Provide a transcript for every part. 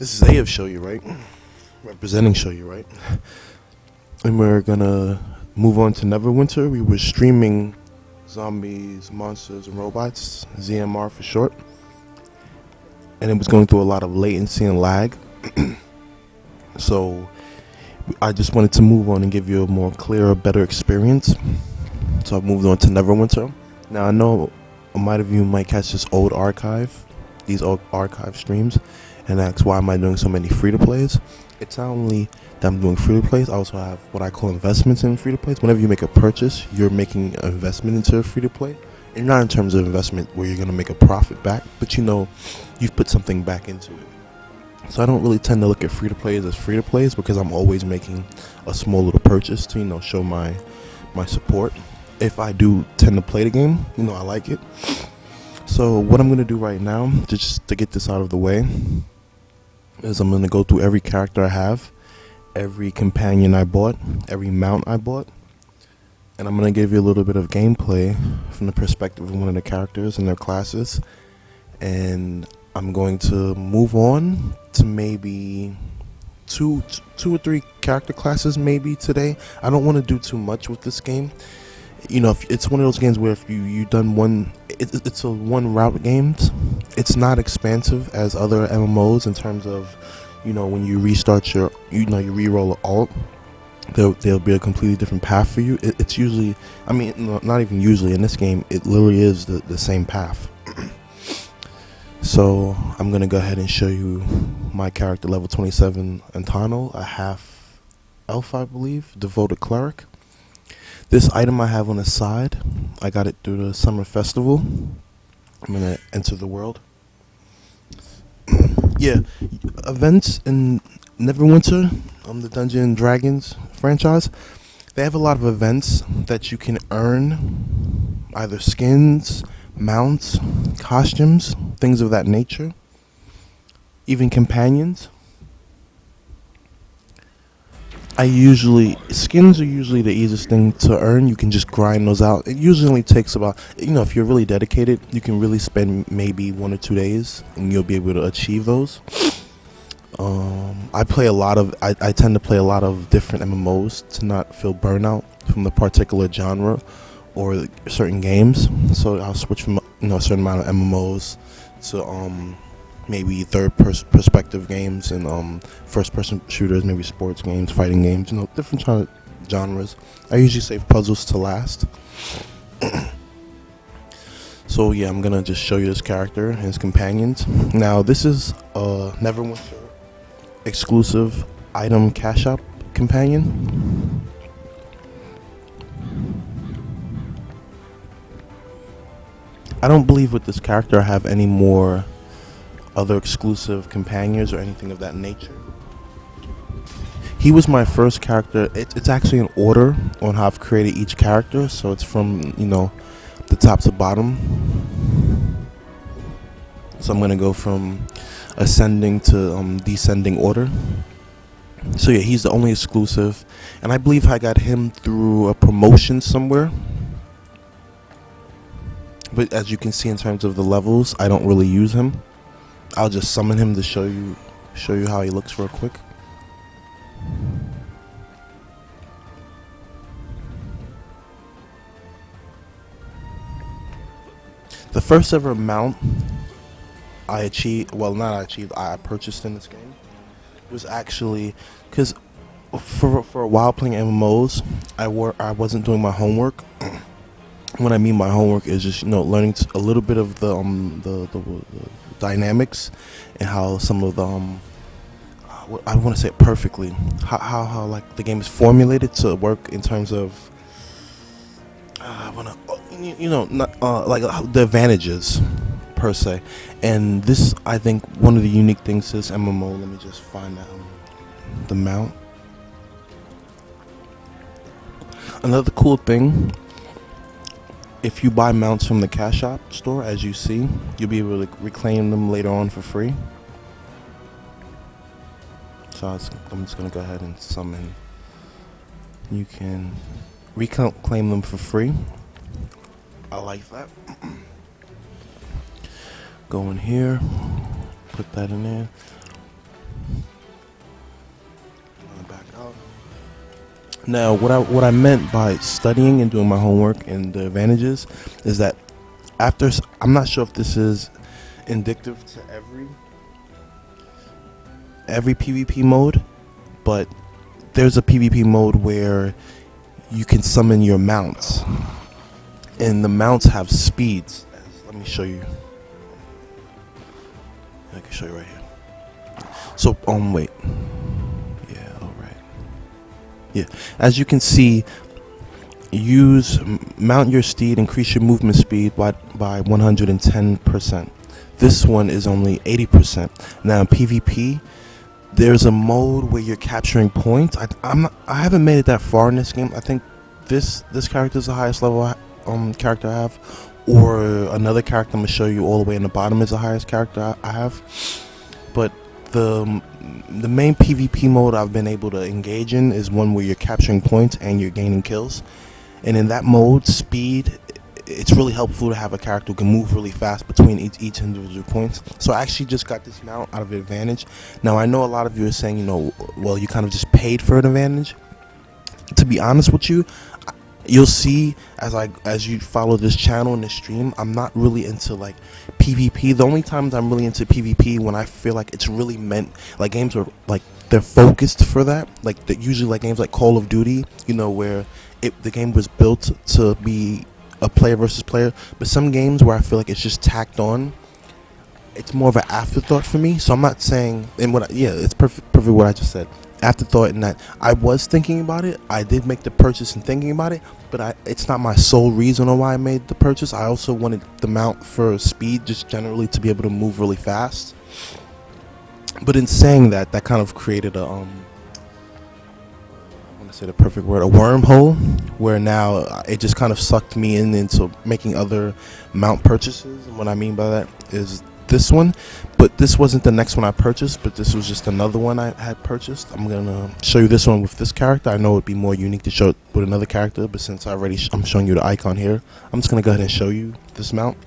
This is AF Show You Right, representing Show You Right, and we're gonna move on to Neverwinter. We were streaming Zombies, Monsters, and Robots, ZMR for short, and it was going through a lot of latency and lag. So I just wanted to move on and give you a more clearer, better experience. So I moved on to Neverwinter. Now I know a lot of you might catch these old archive streams, and ask why am I doing so many free-to-plays. It's not only that I'm doing free-to-plays, I also have what I call investments in free-to-plays. Whenever you make a purchase, you're making an investment into a free-to-play. And not in terms of investment where you're going to make a profit back, but you've put something back into it. So I don't really tend to look at free-to-plays as free-to-plays because I'm always making a small little purchase to, show my support. If I do tend to play the game, I like it. So what I'm going to do right now, just to get this out of the way, is I'm going to go through every character I have, every companion I bought, every mount I bought, and I'm going to give you a little bit of gameplay from the perspective of one of the characters and their classes, and I'm going to move on to maybe two or three character classes maybe today. I don't want to do too much with this game. If it's one of those games where if you done one, it's a one route games. It's not expansive as other MMOs in terms of, when you restart you re-roll an alt, there'll be a completely different path for you. It's usually, not even usually in this game, it literally is the same path. So I'm gonna go ahead and show you my character, level 27 Antano, a half elf, I believe, devoted cleric. This item I have on the side, I got it through the summer festival. I'm gonna enter the world. Yeah, events in Neverwinter, the Dungeons and Dragons franchise, they have a lot of events that you can earn, either skins, mounts, costumes, things of that nature, even companions. Skins are usually the easiest thing to earn. You can just grind those out. It usually only takes about, if you're really dedicated, you can really spend maybe 1 or 2 days and you'll be able to achieve those. I tend to play a lot of different MMOs to not feel burnout from the particular genre or certain games. So I'll switch from, a certain amount of MMOs to, maybe perspective games and first-person shooters, maybe sports games, fighting games, different genres. I usually save puzzles to last. So yeah, I'm gonna just show you this character and his companions. Now this is a Neverwinter exclusive item cash app companion. I don't believe with this character I have any more other exclusive companions or anything of that nature. He was my first character. It's actually an order on how I've created each character, so it's from the top to bottom. So I'm gonna go from ascending to descending order. So yeah, he's the only exclusive, and I believe I got him through a promotion somewhere. But as you can see in terms of the levels, I don't really use him. I'll just summon him to show you how he looks real quick. The first ever mount I purchased in this game was actually because for a while playing MMOs, I wasn't doing my homework. When I mean my homework is just learning a little bit of the dynamics and how some of the I want to say it perfectly, how like the game is formulated to work in terms of the advantages per se. And this, I think, one of the unique things to this MMO. Let me just find out the mount. Another cool thing, if you buy mounts from the cash shop store, as you see, you'll be able to reclaim them later on for free. So I'm just going to go ahead and summon. You can reclaim them for free. I like that. Go in here, put that in there. Now, what I meant by studying and doing my homework and the advantages is that I'm not sure if this is indicative to every PvP mode, but there's a PvP mode where you can summon your mounts, and the mounts have speeds. Let me show you. I can show you right here. So, wait. Yeah, all right. Yeah, as you can see, mount your steed, increase your movement speed by 110%. This one is only 80%. Now, in PvP, there's a mode where you're capturing points. I haven't made it that far in this game. I think this character is the highest level character I have, or another character I'm gonna show you all the way in the bottom is the highest character I have. But the main PvP mode I've been able to engage in is one where you're capturing points and you're gaining kills. And in that mode, speed, it's really helpful to have a character who can move really fast between each individual points. So I actually just got this mount out of advantage. Now, I know a lot of you are saying, you know, well, you kind of just paid for an advantage. To be honest with you, you'll see as you follow this channel and this stream, I'm not really into like PvP. The only times I'm really into PvP when I feel like it's really meant, like games are like they're focused for that. Like usually like games like Call of Duty, you know, where the game was built to be a player versus player. But some games where I feel like it's just tacked on, it's more of an afterthought for me. So I'm not saying, and it's perfect what I just said. Afterthought in that I was thinking about it. I did make the purchase and thinking about it, but it's not my sole reason on why I made the purchase. I also wanted the mount for speed, just generally to be able to move really fast. But in saying that kind of created a I want to say the perfect word, a wormhole, where now it just kind of sucked me into making other mount purchases. And what I mean by that is this one, but this wasn't the next one I purchased, but this was just another one I had purchased. I'm gonna show you this one with this character. I know it'd be more unique to show it with another character, but since I'm showing you the icon here, I'm just gonna go ahead and show you this mount.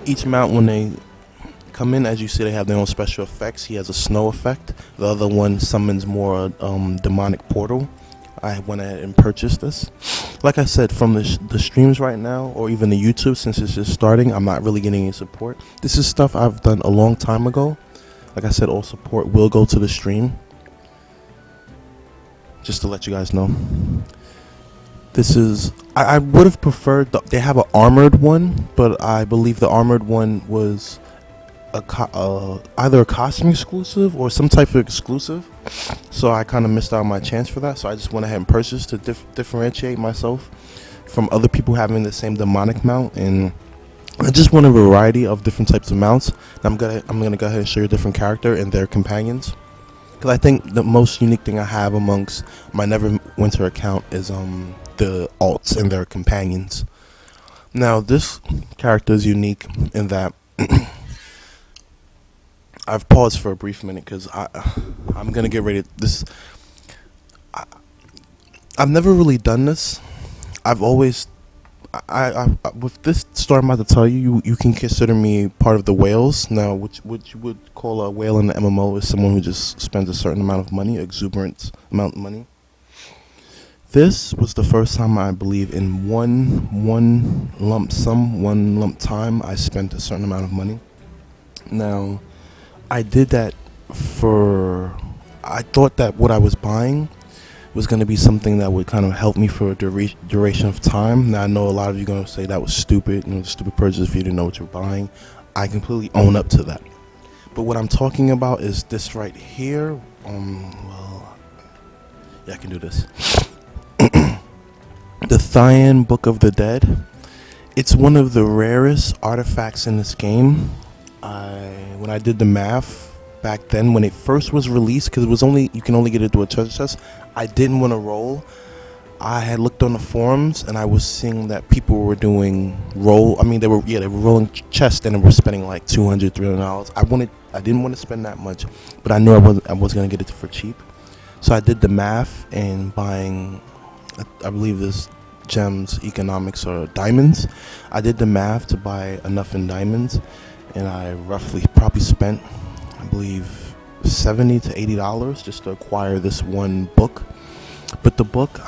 Each mount, when they come in, as you see, they have their own special effects. He has a snow effect. The other one summons more demonic portal. I went ahead and purchased this. Like I said, from the streams right now, or even the YouTube, since it's just starting, I'm not really getting any support. This is stuff I've done a long time ago. Like I said, all support will go to the stream. Just to let you guys know. This is, I would have preferred, they have an armored one, but I believe the armored one was either a costume exclusive or some type of exclusive, so I kind of missed out on my chance for that. So I just went ahead and purchased to differentiate myself from other people having the same demonic mount, and I just want a variety of different types of mounts. I'm gonna go ahead and show you a different character and their companions, because I think the most unique thing I have amongst my Neverwinter account is the alts and their companions. Now this character is unique in that I've paused for a brief minute because I'm gonna get ready to this. I've never really done this. I've always with this story I'm about to tell you, you can consider me part of the whales. Now, what you would call a whale in the MMO is someone who just spends a certain amount of money, exuberant amount of money. This was the first time, I believe, in one lump time, I spent a certain amount of money. Now, I did that I thought that what I was buying was going to be something that would kind of help me for a duration of time. Now, I know a lot of you are going to say that was stupid, stupid purchase if you didn't know what you're buying. I completely own up to that. But what I'm talking about is this right here. Well, yeah, I can do this. The Thyan Book of the Dead. It's one of the rarest artifacts in this game. When I did the math back then, when it first was released, because you can only get it through a treasure chest, I didn't want to roll. I had looked on the forums and I was seeing that people were doing they were rolling chests and they were spending like $200, $300. I didn't want to spend that much, but I knew I was gonna get it for cheap. So I did the math and buying, I believe this gems, economics, or diamonds. I did the math to buy enough in diamonds, and I roughly probably spent, I believe, $70 to $80 just to acquire this one book. But the book,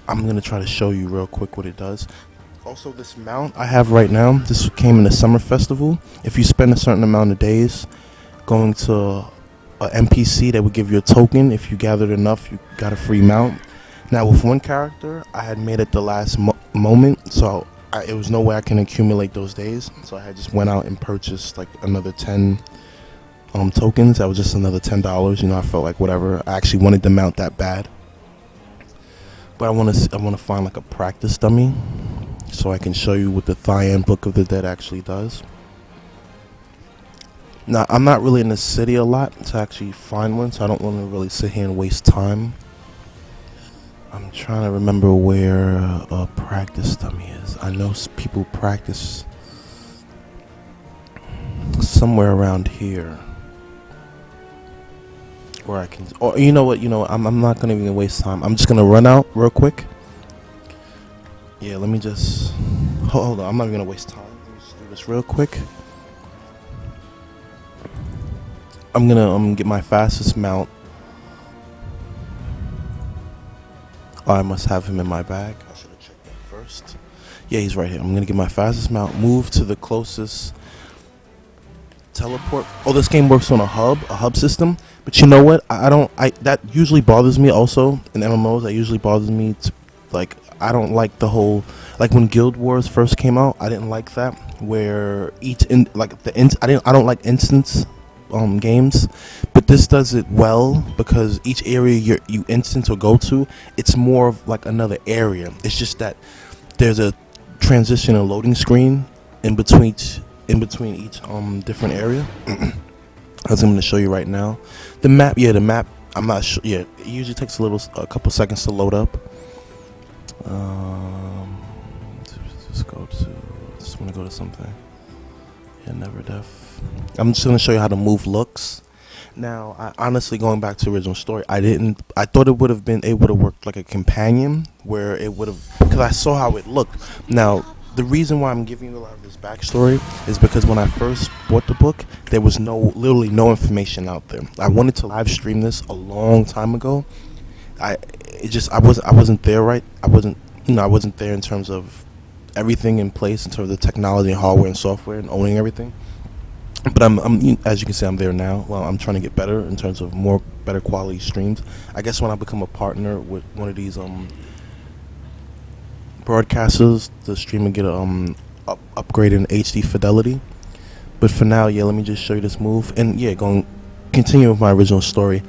I'm gonna try to show you real quick what it does. Also, this mount I have right now, this came in the summer festival. If you spend a certain amount of days going to a NPC, they would give you a token. If you gathered enough, you got a free mount. Now with one character, I had made it the last moment, so it was no way I can accumulate those days. So I had just went out and purchased like another 10 tokens. That was just another $10. I felt like whatever. I actually wanted the mount that bad, but I want to find like a practice dummy so I can show you what the Thyan Book of the Dead actually does. Now, I'm not really in the city a lot to actually find one, so I don't want to really sit here and waste time. I'm trying to remember where a practice dummy is. I know people practice somewhere around here. Or I can, or you know what, I'm not going to even waste time. I'm just going to run out real quick. Yeah, let me just, hold on, I'm not even going to waste time. Let me just do this real quick. I'm gonna get my fastest mount. Oh, I must have him in my bag. I should have checked that first. Yeah, he's right here. I'm gonna get my fastest mount, move to the closest teleport. Oh, this game works on a hub system. But you know what? That usually bothers me also in MMOs. That usually bothers me. I don't like the whole, like when Guild Wars first came out, I didn't like that, where I don't like instance games, but this does it well because each area you instance or go to, it's more of like another area. It's just that there's a transition and loading screen in between each different area. As I'm going to show you right now, the map. I'm not sure. Yeah, it usually takes a couple seconds to load up. Just want to go to something. Yeah, never deaf. I'm just going to show you how the move looks. Now, honestly, going back to the original story, I thought it would have worked like a companion, where it would have, because I saw how it looked. Now, the reason why I'm giving you a lot of this backstory is because when I first bought the book, there was literally no information out there. I wanted to live stream this a long time ago. I wasn't there, right? I wasn't there in terms of everything in place, in terms of the technology and hardware and software and owning everything. But I'm as you can see, I'm there now. Well, I'm trying to get better in terms of better quality streams. I guess when I become a partner with one of these broadcasters, the stream will get upgrade in HD fidelity. But for now, yeah, let me just show you this move. And yeah, continue with my original story.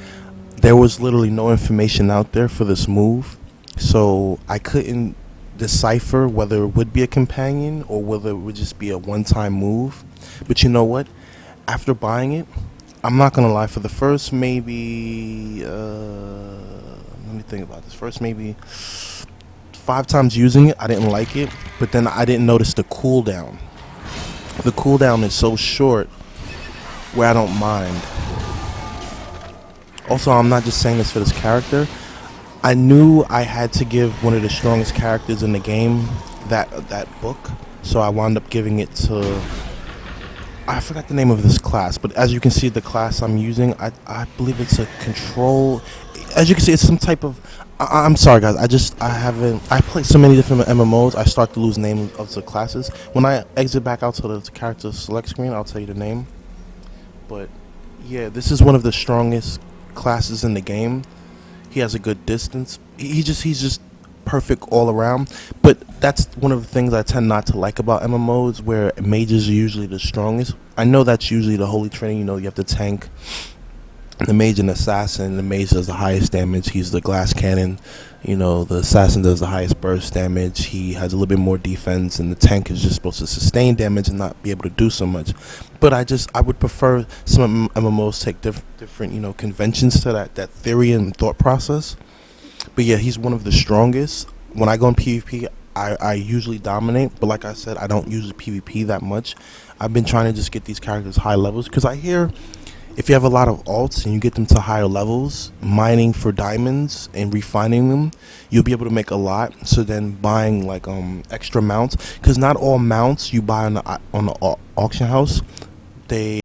There was literally no information out there for this move, so I couldn't decipher whether it would be a companion or whether it would just be a one-time move. But you know what? After buying it, I'm not gonna lie, for the first maybe let me think about this. First maybe 5 times using it, I didn't like it, but then I didn't notice the cooldown. The cooldown is so short where I don't mind. Also, I'm not just saying this for this character. I knew I had to give one of the strongest characters in the game that book, so I wound up giving it to, I forgot the name of this class, but as you can see, the class I'm using, I believe it's a control. As you can see, it's some type of, I'm sorry guys, I play so many different MMOs, I start to lose names of the classes. When I exit back out to the character select screen, I'll tell you the name. But yeah, this is one of the strongest classes in the game. He has a good distance. He's just perfect all around. But that's one of the things I tend not to like about MMOs, where mages are usually the strongest. I know that's usually the holy trinity. You have the tank, the mage, and assassin. The mage does the highest damage. He's the glass cannon. The assassin does the highest burst damage. He has a little bit more defense, and the tank is just supposed to sustain damage and not be able to do so much. But I would prefer some MMOs take different conventions to that theory and thought process. But yeah, he's one of the strongest. When I go in PvP, I usually dominate, but like I said, I don't use PvP that much. I've been trying to just get these characters high levels, because I hear if you have a lot of alts and you get them to higher levels, mining for diamonds and refining them, you'll be able to make a lot. So then buying like extra mounts, because not all mounts you buy on the auction house, they